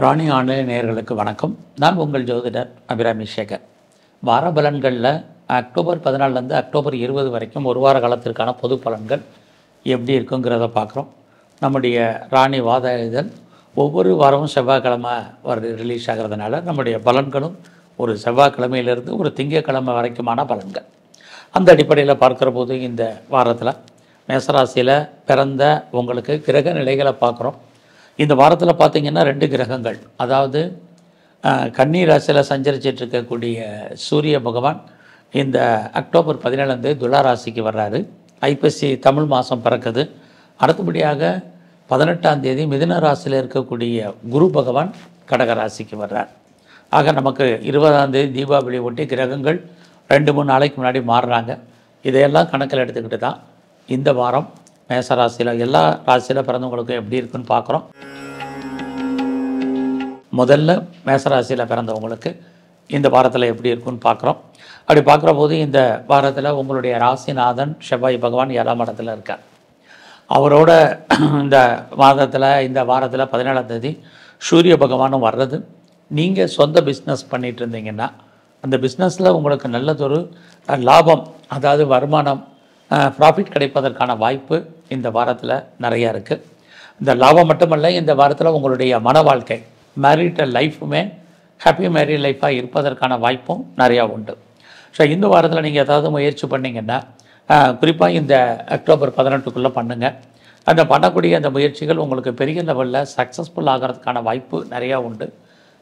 ராணி online நேயர்களுக்கு வணக்கம். நான் உங்கள் ஜோதிடர் அபிராமி சேகர். வார பலன்களில் அக்டோபர் 14லேருந்து அக்டோபர் 20 வரைக்கும் ஒரு வார காலத்திற்கான பொது பலன்கள் எப்படி இருக்குங்கிறத பார்க்குறோம். நம்முடைய ராணி வாத இதழ் ஒவ்வொரு வாரமும் செவ்வாய்க்கிழமை ரிலீஸ் ஆகிறதுனால நம்முடைய பலன்களும் ஒரு செவ்வாய்க்கிழமையிலிருந்து ஒரு திங்கட்கிழமை வரைக்குமான பலன்கள். அந்த அடிப்படையில் பார்க்குற போது இந்த வாரத்தில் மேசராசியில் பிறந்த உங்களுக்கு கிரக நிலைகளை பார்க்குறோம். இந்த வாரத்தில் பார்த்திங்கன்னா 2 கிரகங்கள், அதாவது கன்னி ராசியில் சஞ்சரிச்சிட்டு இருக்கக்கூடிய சூரிய பகவான் இந்த அக்டோபர் 17 துலா ராசிக்கு வர்றாரு. ஐப்பசி தமிழ் மாதம் பிறக்குது. அடுத்தபடியாக 18ஆம் தேதி மிதுன ராசியில் இருக்கக்கூடிய குரு பகவான் கடக ராசிக்கு வர்றார். ஆக நமக்கு 20ஆம் தேதி தீபாவளி ஒட்டி கிரகங்கள் 2-3 நாளைக்கு முன்னாடி மாறுறாங்க. இதையெல்லாம் கணக்கில் எடுத்துக்கிட்டு தான் இந்த வாரம் மேசராசியில் எல்லா ராசியில் பிறந்தவங்களுக்கு எப்படி இருக்குன்னு பார்க்குறோம். முதல்ல மேசராசியில் பிறந்தவங்களுக்கு இந்த வாரத்தில் எப்படி இருக்குன்னு பார்க்குறோம். அப்படி பார்க்குற போது இந்த வாரத்தில் உங்களுடைய ராசிநாதன் செவ்வாய் பகவான் 7ஆம் இடத்துல இருக்கார். அவரோட இந்த மாதத்தில் இந்த வாரத்தில் 17ஆம் தேதி சூரிய பகவானும் வர்றது. நீங்கள் சொந்த பிஸ்னஸ் பண்ணிகிட்டு இருந்தீங்கன்னா அந்த பிஸ்னஸில் உங்களுக்கு நல்லதொரு லாபம், அதாவது வருமானம், ப்ராஃபிட் கிடைப்பதற்கான வாய்ப்பு இந்த வாரத்தில் நிறையா இருக்குது. இந்த லாபம் மட்டுமல்ல, இந்த வாரத்தில் உங்களுடைய மன வாழ்க்கை மேரிட்டல் லைஃப்புமே ஹாப்பி மேரிட் லைஃபாக இருப்பதற்கான வாய்ப்பும் நிறையா உண்டு. ஸோ இந்த வாரத்தில் நீங்கள் ஏதாவது முயற்சி பண்ணிங்கன்னா குறிப்பாக இந்த அக்டோபர் 18க்குள்ளே பண்ணுங்கள். அந்த பண்ணக்கூடிய அந்த முயற்சிகள் உங்களுக்கு பெரிய லெவலில் சக்ஸஸ்ஃபுல் ஆகிறதுக்கான வாய்ப்பு நிறையா உண்டு.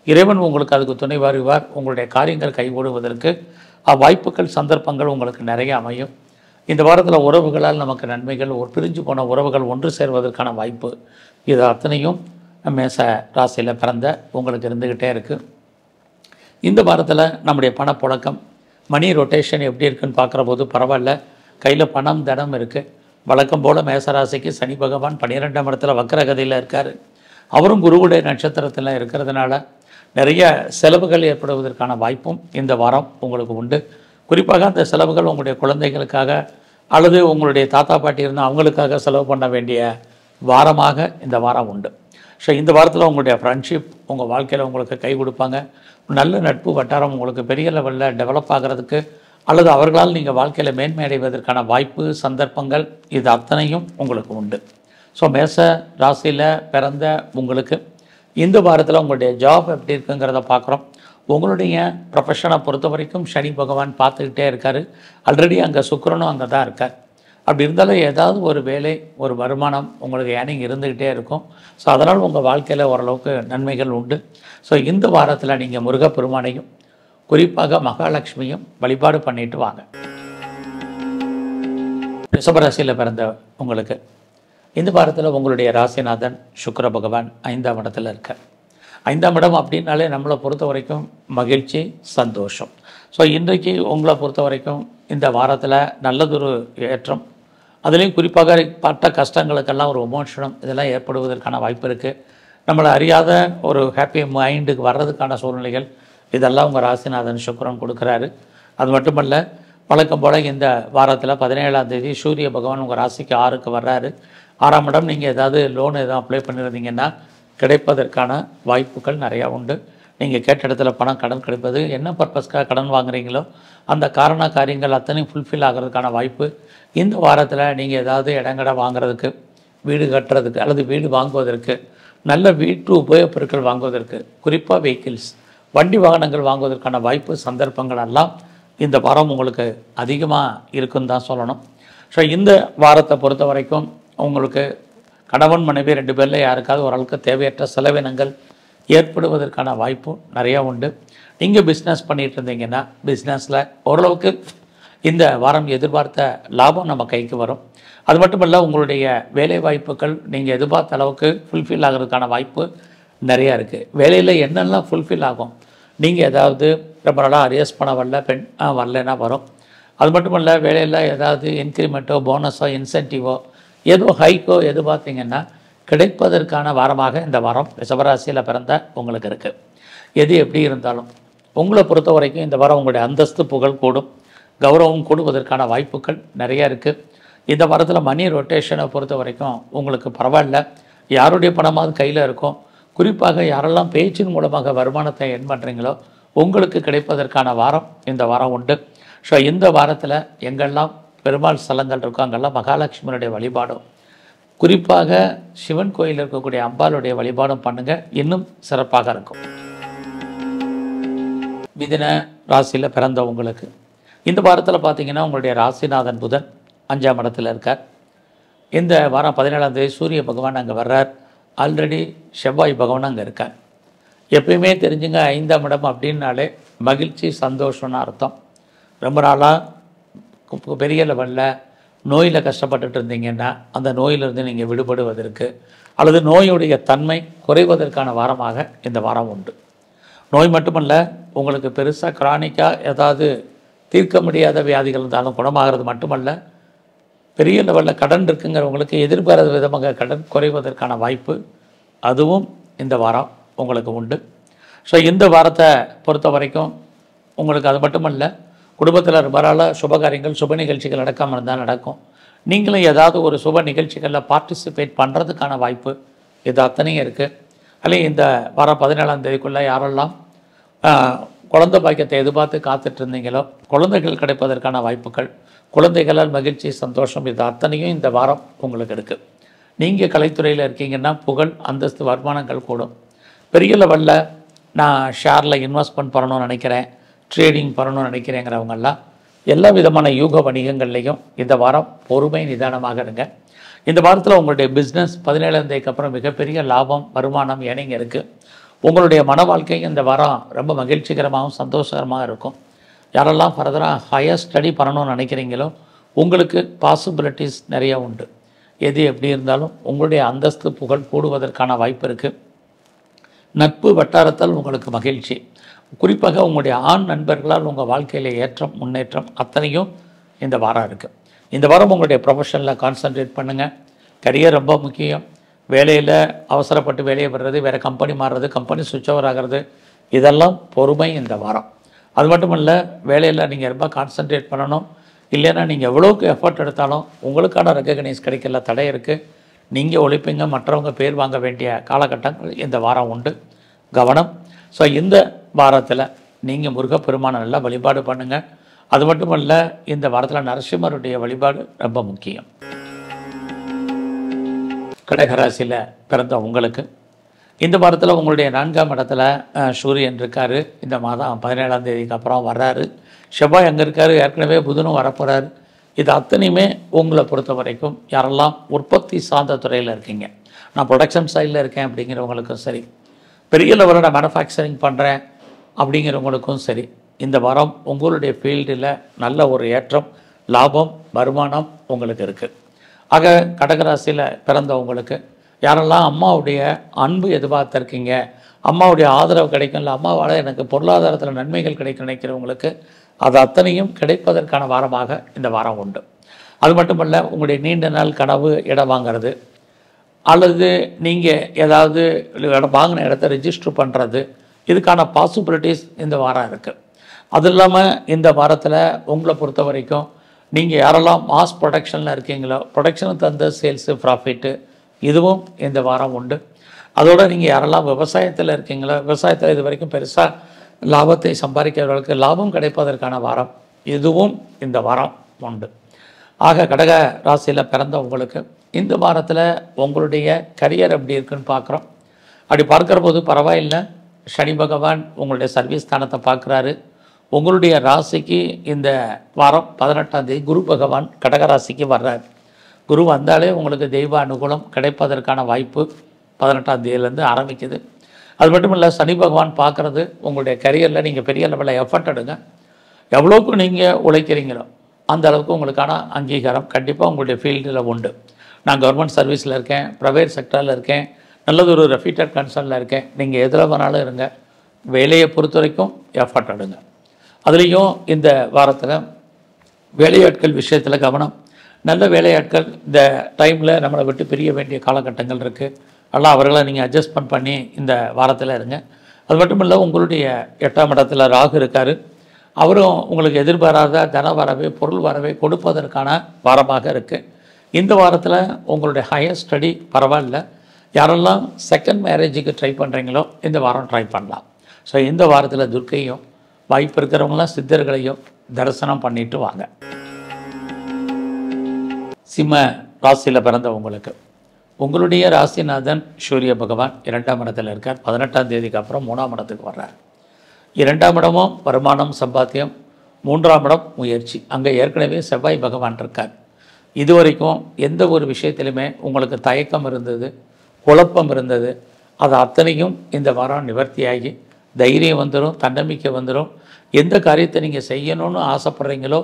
இறைவன் உங்களுக்கு அதுக்கு துணை வருவார். உங்களுடைய காரியங்கள் கைகூடுவதற்கு வாய்ப்புகள் சந்தர்ப்பங்கள் உங்களுக்கு நிறைய அமையும். இந்த வாரத்தில் உறவுகளால் நமக்கு நன்மைகள், ஒரு பிரிஞ்சு போன உறவுகள் ஒன்று சேர்வதற்கான வாய்ப்பு, இது அத்தனையும் மேச ராசியில் பிறந்த உங்களுக்கு இருந்துக்கிட்டே இருக்குது. இந்த வாரத்தில் நம்முடைய பணப்புழக்கம், மணி ரொட்டேஷன் எப்படி இருக்குன்னு பார்க்குற போது பரவாயில்ல. கையில் பணம் தனம் இருக்குது. வழக்கம் போல் மேசராசிக்கு சனி பகவான் 12ஆம் இடத்துல வக்கரகதியில் இருக்கார். அவரும் குருவுடைய நட்சத்திரத்தில் இருக்கிறதுனால நிறைய செலவுகள் ஏற்படுவதற்கான வாய்ப்பும் இந்த வாரம் உங்களுக்கு உண்டு. குறிப்பாக அந்த செலவுகள் உங்களுடைய குழந்தைகளுக்காக அல்லது உங்களுடைய தாத்தா பாட்டி இருந்தால் அவங்களுக்காக செலவு பண்ண வேண்டிய வாரமாக இந்த வாரம் உண்டு. ஸோ இந்த வாரத்தில் உங்களுடைய ஃப்ரெண்ட்ஷிப் உங்கள் வாழ்க்கையில் உங்களுக்கு கை கொடுப்பாங்க. நல்ல நட்பு வட்டாரம் உங்களுக்கு பெரிய லெவலில் டெவலப் ஆகிறதுக்கு அல்லது அவர்களால் நீங்கள் வாழ்க்கையில் மேன்மை அடைவதற்கான வாய்ப்பு சந்தர்ப்பங்கள் இது அத்தனையும் உங்களுக்கு உண்டு. ஸோ மேச ராசியில் பிறந்த உங்களுக்கு இந்த வாரத்தில் உங்களுடைய ஜாப் எப்படி இருக்குங்கிறத பார்க்குறோம். உங்களுடைய ப்ரொஃபஷனை பொறுத்த வரைக்கும் சனி பகவான் பார்த்துக்கிட்டே இருக்கார். ஆல்ரெடி அங்கே சுக்கிரனும் அங்கே தான் இருக்கார். அப்படி இருந்தாலும் ஏதாவது ஒரு வேலை, ஒரு வருமானம் உங்களுக்கு ஏர்னிங் இருந்துக்கிட்டே இருக்கும். ஸோ அதனால் உங்கள் வாழ்க்கையில் ஓரளவுக்கு நன்மைகள் உண்டு. ஸோ இந்த வாரத்தில் நீங்கள் முருகப்பெருமானையும் குறிப்பாக மகாலட்சுமியும் வழிபாடு பண்ணிட்டு வாங்க. ரிஷபராசியில் பிறந்த உங்களுக்கு இந்த வாரத்தில் உங்களுடைய ராசிநாதன் சுக்கிர பகவான் 5ஆம் இடத்துல இருக்கார். 5ஆம் இடம் அப்படின்னாலே நம்மளை பொறுத்த வரைக்கும் மகிழ்ச்சி, சந்தோஷம். ஸோ இன்றைக்கு உங்களை பொறுத்த வரைக்கும் இந்த வாரத்தில் நல்லதொரு ஏற்றம், அதுலேயும் குறிப்பாக பட்ட கஷ்டங்களுக்கெல்லாம் ஒரு விமோசனம் இதெல்லாம் ஏற்படுவதற்கான வாய்ப்பு இருக்குது. நம்மளை அறியாத ஒரு ஹாப்பி மைண்டுக்கு வர்றதுக்கான சூழ்நிலைகள் இதெல்லாம் உங்கள் ராசிநாதன் சுக்கிரன் கொடுக்குறாரு. அது மட்டுமல்ல, வழக்கம் போல் இந்த வாரத்தில் 17ஆம் தேதி சூரிய பகவான் உங்கள் ராசிக்கு 6க்கு வர்றாரு. 6ஆம் இடம் நீங்கள் ஏதாவது லோன் எதுவும் அப்ளை பண்ணியிருந்தீங்கன்னா கிடைப்பதற்கான வாய்ப்புகள் நிறையா உண்டு. நீங்கள் கேட்ட இடத்துல பணம் கடன் கிடைப்பது, என்ன பர்பஸ்க்காக கடன் வாங்குறீங்களோ அந்த காரியங்கள் அத்தனையும் ஃபுல்ஃபில் ஆகிறதுக்கான வாய்ப்பு. இந்த வாரத்தில் நீங்கள் ஏதாவது இடங்கடை வாங்குறதுக்கு, வீடு கட்டுறதுக்கு அல்லது வீடு வாங்குவதற்கு, நல்ல வீட்டு உபயோகப் பொருட்கள் வாங்குவதற்கு, குறிப்பாக வெஹிக்கிள்ஸ் வண்டி வாகனங்கள் வாங்குவதற்கான வாய்ப்பு சந்தர்ப்பங்கள் எல்லாம் இந்த வாரம் உங்களுக்கு அதிகமாக இருக்குன்னு தான் சொல்லணும். ஸோ இந்த வாரத்தை பொறுத்த வரைக்கும் உங்களுக்கு கணவன் மனைவி 2 பேரில் யாருக்காவது ஓரளவுக்கு தேவையற்ற செலவினங்கள் ஏற்படுவதற்கான வாய்ப்பும் நிறையா உண்டு. நீங்கள் பிஸ்னஸ் பண்ணிகிட்டு இருந்தீங்கன்னா பிஸ்னஸில் ஓரளவுக்கு இந்த வாரம் எதிர்பார்த்த லாபம் நம்ம கைக்கு வரும். அது மட்டுமல்ல, உங்களுடைய வேலை வாய்ப்புகள் நீங்கள் எதிர்பார்த்த அளவுக்கு ஃபுல்ஃபில் ஆகிறதுக்கான வாய்ப்பு நிறையா இருக்குது. வேலையில் என்னெல்லாம் ஃபுல்ஃபில் ஆகும், நீங்கள் ஏதாவது ரொம்ப நாளாக அரியர்ஸ் பண்ண வரலன்னா வரும். அது மட்டுமல்ல, வேலையில் ஏதாவது இன்க்ரிமெண்ட்டோ போனஸோ இன்சென்டிவோ ஏதோ ஹைக்கோ எதிர்பார்த்தீங்கன்னா கிடைப்பதற்கான வாரமாக இந்த வாரம் ரிஷபராசியில் பிறந்த உங்களுக்கு இருக்குது. எது எப்படி இருந்தாலும் உங்களை பொறுத்த வரைக்கும் இந்த வாரம் உங்களுடைய அந்தஸ்து புகழ் கூடும், கௌரவம் கூடுவதற்கான வாய்ப்புகள் நிறையா இருக்குது. இந்த வாரத்தில் மணி ரொட்டேஷனை பொறுத்த வரைக்கும் உங்களுக்கு பரவாயில்ல. யாருடைய பணமாவது கையில் இருக்கும். குறிப்பாக யாரெல்லாம் பேச்சின் மூலமாக வருமானத்தை எர்ன் பண்ணுறீங்களோ உங்களுக்கு கிடைப்பதற்கான வாரம் இந்த வாரம் உண்டு. ஸோ இந்த வாரத்தில் எங்கெல்லாம் பெருமாள் ஸ்தலங்கள் இருக்கோ அங்கெல்லாம் மகாலட்சுமியுடைய வழிபாடும், குறிப்பாக சிவன் கோயில் இருக்கக்கூடிய அம்பாளுடைய வழிபாடும் பண்ணுங்கள், இன்னும் சிறப்பாக இருக்கும். மிதுன ராசியில் பிறந்தவங்களுக்கு இந்த வாரத்தில் பார்த்தீங்கன்னா உங்களுடைய ராசிநாதன் புதன் 5ஆம் இடத்துல இருக்கார். இந்த வாரம் 17ஆம் தேதி சூரிய பகவான் அங்கே வர்றார். ஆல்ரெடி செவ்வாய் பகவான் அங்கே இருக்கார். எப்பயுமே தெரிஞ்சுங்க, 5ஆம் இடம் அப்படின்னாலே மகிழ்ச்சி சந்தோஷம்னு அர்த்தம். ரொம்ப நாளாக பெரிய லெவலில் நோயில் கஷ்டப்பட்டுட்டு இருந்தீங்கன்னா அந்த நோயிலிருந்து நீங்கள் விடுபடுவதற்கு அல்லது நோயுடைய தன்மை குறைவதற்கான வாரமாக இந்த வாரம் உண்டு. நோய் மட்டுமல்ல, உங்களுக்கு பெருசாக கிரானிக்காக ஏதாவது தீர்க்க முடியாத வியாதிகள் இருந்தாலும் குணமாகிறது மட்டுமல்ல, பெரிய லெவலில் கடன் இருக்குங்கிறவங்களுக்கு எதிர்பாராத விதமாக கடன் குறைவதற்கான வாய்ப்பு அதுவும் இந்த வாரம் உங்களுக்கு உண்டு. ஸோ இந்த வாரத்தை பொறுத்த வரைக்கும் உங்களுக்கு அது மட்டுமல்ல, குடும்பத்தில் ரொம்ப நாளாக சுபகாரியங்கள் சுப நிகழ்ச்சிகள் நடக்காமல் இருந்தால் நடக்கும். நீங்களும் ஏதாவது ஒரு சுப நிகழ்ச்சிகளில் பார்ட்டிசிபேட் பண்ணுறதுக்கான வாய்ப்பு இது அத்தனையும் இருக்குது. அல்லது இந்த வாரம் 17ஆம் தேதிக்குள்ளே யாரெல்லாம் குழந்தை பாக்கியத்தை எதிர்பார்த்து காத்துட்டு இருந்தீங்களோ குழந்தைகள் கிடைப்பதற்கான வாய்ப்புகள், குழந்தைகளால் மகிழ்ச்சி சந்தோஷம் இது அத்தனையும் இந்த வாரம் உங்களுக்கு இருக்குது. நீங்கள் கலைத்துறையில் இருக்கீங்கன்னா புகழ் அந்தஸ்து வருமானங்கள் கூடும். பெரிய லெவலில் நான் ஷேரில் இன்வெஸ்ட்மெண்ட் பண்ணணும்னு நினைக்கிறேன், ட்ரேடிங் பண்ணணும்னு நினைக்கிறேங்கிறவங்கெல்லாம் எல்லா விதமான யூக வணிகங்கள்லேயும் இந்த வாரம் பொறுமை நிதானமாக இருங்க. இந்த வாரத்தில் உங்களுடைய பிஸ்னஸ் 17ஆம் தேதிக்கு அப்புறம் மிகப்பெரிய லாபம் வருமானம் ஏனைங்க இருக்குது. உங்களுடைய மன வாழ்க்கை இந்த வாரம் ரொம்ப மகிழ்ச்சிகரமாகவும் சந்தோஷகரமாக இருக்கும். யாரெல்லாம் ஃபர்தராக ஹையர் ஸ்டடி பண்ணணும்னு நினைக்கிறீங்களோ உங்களுக்கு பாசிபிலிட்டிஸ் நிறைய உண்டு. எது எப்படி இருந்தாலும் உங்களுடைய அந்தஸ்து புகழ் கூடுவதற்கான வாய்ப்பு இருக்குது. நட்பு வட்டாரத்தால் உங்களுக்கு மகிழ்ச்சி, குறிப்பாக உங்களுடைய ஆண் நண்பர்களால் உங்கள் வாழ்க்கையில் ஏற்றம் முன்னேற்றம் அத்தனையும் இந்த வாரம் இருக்குது. இந்த வாரம் உங்களுடைய ப்ரொஃபஷனில் கான்சன்ட்ரேட் பண்ணுங்கள். கரியர் ரொம்ப முக்கியம். வேலையில் அவசரப்பட்டு வேலையை வர்றது, வேறு கம்பெனி மாறுறது, கம்பெனி சுவிட்ச் ஓவர் ஆகிறது, இதெல்லாம் பொறுமை இந்த வாரம். அது மட்டும் இல்லை, வேலையில் நீங்கள் ரொம்ப கான்சன்ட்ரேட் பண்ணணும். இல்லைன்னா நீங்கள் எவ்வளோக்கு எஃபர்ட் எடுத்தாலும் உங்களுக்கான ரெகக்னைஸ் கிடைக்கல, தடை இருக்குது. நீங்கள் ஒழிப்பீங்க, மற்றவங்க பேர் வாங்க வேண்டிய காலகட்டங்கள் இந்த வாரம் உண்டு. கவனம். ஸோ இந்த வாரத்தில் நீங்கள் முருகப்பெருமானை நல்லா வழிபாடு பண்ணுங்கள். அது மட்டும் இல்லை, இந்த வாரத்தில் நரசிம்மருடைய வழிபாடு ரொம்ப முக்கியம். கடகராசியில் பிறந்த உங்களுக்கு இந்த வாரத்தில் உங்களுடைய 4ஆம் இடத்துல சூரியன் இருக்கார். இந்த மாதம் 17ஆம் தேதிக்கு அப்புறம் வர்றாரு. செவ்வாய் அங்கே இருக்கார். ஏற்கனவே புதனும் வரப்போகிறாரு. இது அத்தனையுமே உங்களை பொறுத்த வரைக்கும் யாரெல்லாம் உற்பத்தி சார்ந்த துறையில் இருக்கீங்க, நான் ப்ரொடக்ஷன் சைடில் இருக்கேன் அப்படிங்கிறவங்களுக்கும் சரி, பெரிய லெவலில் நான் மேனுஃபேக்சரிங் பண்ணுறேன் அப்படிங்கிறவங்களுக்கும் சரி, இந்த வாரம் உங்களுடைய ஃபீல்டில் நல்ல ஒரு ஏற்றம், லாபம், வருமானம் உங்களுக்கு இருக்குது. ஆக கடகராசியில் பிறந்தவங்களுக்கு யாரெல்லாம் அம்மாவுடைய அன்பு எதிர்பார்த்துருக்கீங்க, அம்மாவுடைய ஆதரவு கிடைக்கும், இல்லை அம்மாவால் எனக்கு பொருளாதாரத்தில் நன்மைகள் கிடைக்கும் நினைக்கிறவங்களுக்கு அது அத்தனையும் கிடைப்பதற்கான வாரமாக இந்த வாரம் உண்டு. அது மட்டுமல்ல, உங்களுடைய நீண்ட நாள் கனவு இடம் வாங்கிறது அல்லது நீங்கள் ஏதாவது வாங்கின இடத்த ரெஜிஸ்டர் பண்ணுறது, இதுக்கான பாசிபிலிட்டிஸ் இந்த வாரம் இருக்குது. அது இல்லாமல் இந்த வாரத்தில் உங்களை பொறுத்த வரைக்கும் நீங்கள் யாரெல்லாம் மாஸ் ப்ரொடக்ஷனில் இருக்கீங்களோ ப்ரொடக்ஷனுக்கு தந்த சேல்ஸு ப்ராஃபிட்டு இதுவும் இந்த வாரம் உண்டு. அதோடு நீங்கள் யாரெல்லாம் விவசாயத்தில் இருக்கீங்களோ விவசாயத்தில் இது வரைக்கும் பெருசாக லாபத்தை சம்பாதிக்கிறவர்களுக்கு லாபம் கிடைப்பதற்கான வாரம் இதுவும் இந்த வாரம் உண்டு. ஆக கடக ராசியில் பிறந்த உங்களுக்கு இந்த வாரத்தில் உங்களுடைய கரியர் எப்படி இருக்குன்னு பார்க்குறோம். அப்படி பார்க்குற போது பரவாயில்லை, சனி பகவான் உங்களுடைய சர்வீஸ் ஸ்தானத்தை பார்க்குறாரு. உங்களுடைய ராசிக்கு இந்த வாரம் 18ஆம் தேதி குரு பகவான் கடகராசிக்கு வர்றார். குரு வந்தாலே உங்களுக்கு தெய்வ அனுகூலம் கிடைப்பதற்கான வாய்ப்பு 18ஆம் தேதியிலேருந்து ஆரம்பிக்குது. அது மட்டும் இல்லை, சனி பகவான் பார்க்குறது உங்களுடைய கரியரில் நீங்கள் பெரிய லெவலில் எஃபர்ட் எடுங்க. எவ்வளோக்கு நீங்கள் உழைக்கிறீங்களோ அந்த அளவுக்கு உங்களுக்கான அங்கீகாரம் கண்டிப்பாக உங்களுடைய ஃபீல்டில் உண்டு. நான் கவர்மெண்ட் சர்வீஸில் இருக்கேன், ப்ரைவேட் செக்டரில் இருக்கேன், நல்லது ஒரு ரெஃப்யூட்டட் கன்சர்னில் இருக்கேன், நீங்கள் எதில் வேணாலும் இருங்க, வேலையை பொறுத்த வரைக்கும் எஃபர்ட் எடுங்க. அதுலேயும் இந்த வாரத்தில் வேலையாட்கள் விஷயத்தில் கவனம். நல்ல வேலையாட்கள் இந்த டைமில் நம்மளை விட்டு பிரிய வேண்டிய காலகட்டங்கள் இருக்குது. அதெல்லாம் அவர்களை நீங்கள் அட்ஜஸ்ட்மெண்ட் பண்ணி இந்த வாரத்தில் இருங்க. அது மட்டும் இல்லை, உங்களுடைய 8ஆம் இடத்துல ராகு இருக்கார். அவரும் உங்களுக்கு எதிர்பாராத தன வரவே பொருள் வரவே கொடுப்பதற்கான வாரமாக இருக்குது. இந்த வாரத்தில் உங்களுடைய ஹையர் ஸ்டடி பரவாயில்ல. யாரெல்லாம் செகண்ட் மேரேஜுக்கு ட்ரை பண்ணுறீங்களோ இந்த வாரம் ட்ரை பண்ணலாம். ஸோ இந்த வாரத்தில் துர்க்கையும் வாய்ப்பு இருக்கிறவங்களாம் சித்தர்களையும் தரிசனம் பண்ணிட்டு வாங்க. சிம்ம ராசியில் பிறந்தவங்களுக்கு உங்களுடைய ராசிநாதன் சூரிய பகவான் 2ஆம் இடத்துல இருக்கார். 18ஆம் தேதிக்கு அப்புறம் 3ஆம் இடத்துக்கு வர்றார். 2ஆம் இடமும் வருமானம் சம்பாத்தியம், 3ஆம் இடம் முயற்சி. அங்கே ஏற்கனவே செவ்வாய் பகவான் இருக்கார். இதுவரைக்கும் எந்த ஒரு விஷயத்திலுமே உங்களுக்கு தயக்கம் இருந்தது, குழப்பம் இருந்தது, அது அத்தனையும் இந்த வாரம் நிவர்த்தியாகி தைரியம் வந்துடும், தன்னம்பிக்கை வந்துடும். எந்த காரியத்தை நீங்கள் செய்யணும்னு ஆசைப்படுறீங்களோ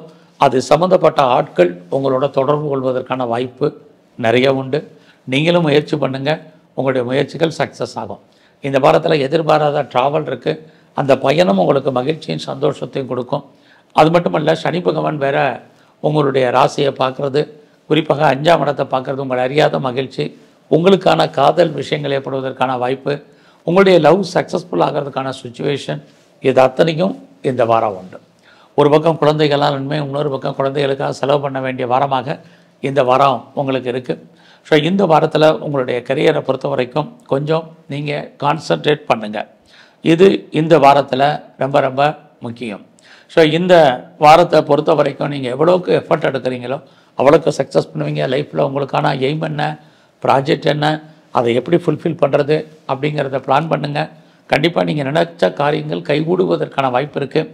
அது சம்மந்தப்பட்ட ஆட்கள் உங்களோட தொடர்பு கொள்வதற்கான வாய்ப்பு நிறைய உண்டு. நீங்களும் முயற்சி பண்ணுங்கள், உங்களுடைய முயற்சிகள் சக்ஸஸ் ஆகும். இந்த வாரத்தில் எதிர்பாராத ட்ராவல் இருக்குது. அந்த பயணம் உங்களுக்கு மகிழ்ச்சியும் சந்தோஷத்தையும் கொடுக்கும். அது மட்டும் இல்லை, சனி பகவான் வேறு உங்களுடைய ராசியை பார்க்குறது, குறிப்பாக 5ஆம் இடத்தை பார்க்குறது உங்களை அறியாத மகிழ்ச்சி, உங்களுக்கான காதல் விஷயங்கள் ஏற்படுவதற்கான வாய்ப்பு, உங்களுடைய லவ் சக்ஸஸ்ஃபுல் ஆகிறதுக்கான சுச்சுவேஷன், இது அத்தனையும் இந்த வாரம் உண்டு. ஒரு பக்கம் குழந்தைகளால் நன்மை, இன்னொரு பக்கம் குழந்தைகளுக்காக செலவு பண்ண வேண்டிய வாரமாக இந்த வாரம் உங்களுக்கு இருக்குது. ஸோ இந்த வாரத்தில் உங்களுடைய கரியரை பொறுத்த வரைக்கும் கொஞ்சம் நீங்கள் கான்சன்ட்ரேட் பண்ணுங்கள். இது இந்த வாரத்தில் ரொம்ப ரொம்ப முக்கியம். ஸோ இந்த வாரத்தை பொறுத்த வரைக்கும் நீங்கள் எவ்வளோக்கு எஃபர்ட் எடுக்கிறீங்களோ அவ்வளோக்கு சக்ஸஸ் பண்ணுவீங்க. லைஃப்பில் உங்களுக்கான எய்ம் என்ன, ப்ராஜெக்ட் என்ன, அதை எப்படி ஃபுல்ஃபில் பண்ணுறது அப்படிங்கிறத பிளான் பண்ணுங்கள். கண்டிப்பாக நீங்கள் நினைச்ச காரியங்கள் கைகூடுவதற்கான வாய்ப்பு இருக்குது.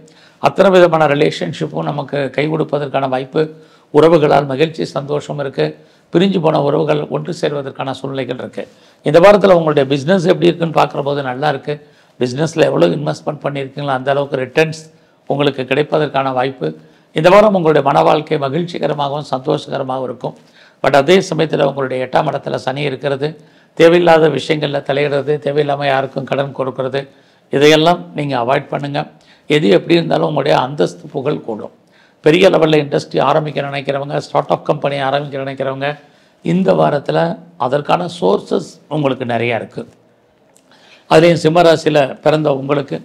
அத்தனை விதமான ரிலேஷன்ஷிப்பும் நமக்கு கை கொடுப்பதற்கான வாய்ப்பு, உறவுகளால் மகிழ்ச்சி சந்தோஷம் இருக்குது. பிரிஞ்சு போன உறவுகள் ஒன்று சேர்வதற்கான சூழ்நிலைகள் இருக்குது. இந்த வாரத்தில் உங்களுடைய பிஸ்னஸ் எப்படி இருக்குன்னு பார்க்குற போது நல்லா இருக்குது. பிஸ்னஸில் எவ்வளோ இன்வெஸ்ட்மெண்ட் பண்ணியிருக்கீங்களோ அந்த அளவுக்கு ரிட்டர்ன்ஸ் உங்களுக்கு கிடைப்பதற்கான வாய்ப்பு. இந்த வாரம் உங்களுடைய மன வாழ்க்கை மகிழ்ச்சிகரமாகவும் சந்தோஷகரமாகவும் இருக்கும். பட் அதே சமயத்தில் உங்களுடைய 8ஆம் இடத்துல சனி இருக்கிறது. தேவையில்லாத விஷயங்களில் தலையிடுறது, தேவையில்லாமல் யாருக்கும் கடன் கொடுக்கறது, இதையெல்லாம் நீங்கள் அவாய்ட் பண்ணுங்கள். எது எப்படி இருந்தாலும் உங்களுடைய அந்தஸ்து புகழ் கூடும். பெரிய லெவலில் இண்டஸ்ட்ரி ஆரம்பிக்க நினைக்கிறவங்க, ஸ்டார்ட் அப் கம்பெனி ஆரம்பிக்க நினைக்கிறவங்க இந்த வாரத்தில் அதற்கான சோர்சஸ் உங்களுக்கு நிறையா இருக்குது. அதுலேயும் சிம்மராசியில் பிறந்த உங்களுக்கு